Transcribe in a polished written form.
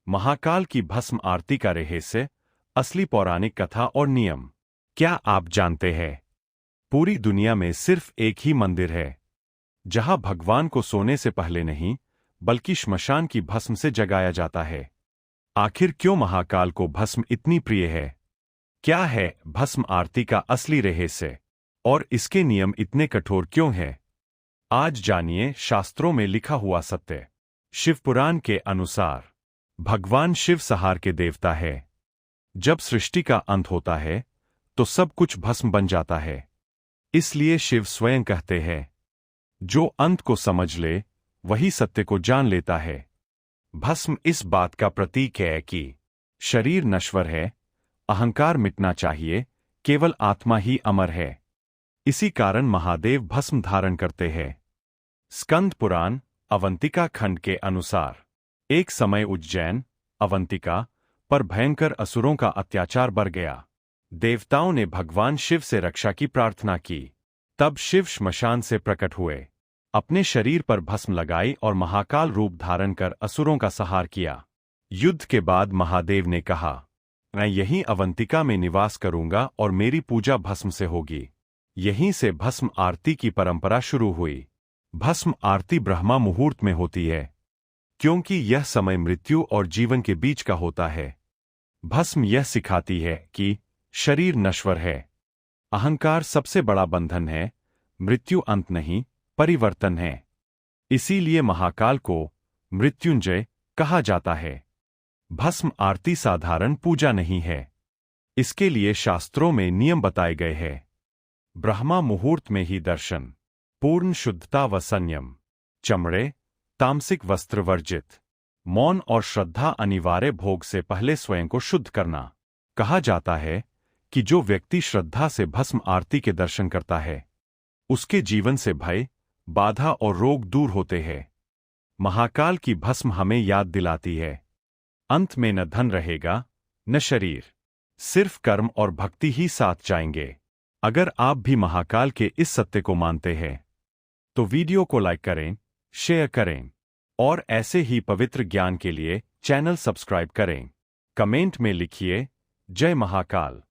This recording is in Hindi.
महाकाल की भस्म आरती का रहस्य, असली पौराणिक कथा और नियम। क्या आप जानते हैं? पूरी दुनिया में सिर्फ एक ही मंदिर है जहां भगवान को सोने से पहले नहीं, बल्कि श्मशान की भस्म से जगाया जाता है। आखिर क्यों महाकाल को भस्म इतनी प्रिय है? क्या है भस्म आरती का असली रहस्य और इसके नियम इतने कठोर क्यों हैं? आज जानिए शास्त्रों में लिखा हुआ सत्य। शिवपुराण के अनुसार भगवान शिव संहार के देवता है। जब सृष्टि का अंत होता है तो सब कुछ भस्म बन जाता है। इसलिए शिव स्वयं कहते हैं, जो अंत को समझ ले वही सत्य को जान लेता है। भस्म इस बात का प्रतीक है कि शरीर नश्वर है, अहंकार मिटना चाहिए, केवल आत्मा ही अमर है। इसी कारण महादेव भस्म धारण करते हैं। स्कंद पुराण अवंतिका खंड के अनुसार एक समय उज्जैन, अवंतिका पर भयंकर असुरों का अत्याचार बढ़ गया। देवताओं ने भगवान शिव से रक्षा की प्रार्थना की। तब शिव श्मशान से प्रकट हुए, अपने शरीर पर भस्म लगाई और महाकाल रूप धारण कर असुरों का संहार किया। युद्ध के बाद महादेव ने कहा, मैं यहीं अवंतिका में निवास करूंगा और मेरी पूजा भस्म से होगी। यहीं से भस्म आरती की परंपरा शुरू हुई। भस्म आरती ब्रह्मा मुहूर्त में होती है, क्योंकि यह समय मृत्यु और जीवन के बीच का होता है। भस्म यह सिखाती है कि शरीर नश्वर है, अहंकार सबसे बड़ा बंधन है, मृत्यु अंत नहीं, परिवर्तन है। इसीलिए महाकाल को मृत्युंजय कहा जाता है। भस्म आरती साधारण पूजा नहीं है। इसके लिए शास्त्रों में नियम बताए गए हैं। ब्रह्मा मुहूर्त में ही दर्शन, पूर्ण शुद्धता व संयम, चमड़े तामसिक वस्त्र वर्जित, मौन और श्रद्धा अनिवार्य, भोग से पहले स्वयं को शुद्ध करना। कहा जाता है कि जो व्यक्ति श्रद्धा से भस्म आरती के दर्शन करता है, उसके जीवन से भय, बाधा और रोग दूर होते हैं। महाकाल की भस्म हमें याद दिलाती है, अंत में न धन रहेगा, न शरीर, सिर्फ कर्म और भक्ति ही साथ जाएंगे। अगर आप भी महाकाल के इस सत्य को मानते हैं तो वीडियो को लाइक करें, शेयर करें और ऐसे ही पवित्र ज्ञान के लिए चैनल सब्सक्राइब करें। कमेंट में लिखिए, जय महाकाल।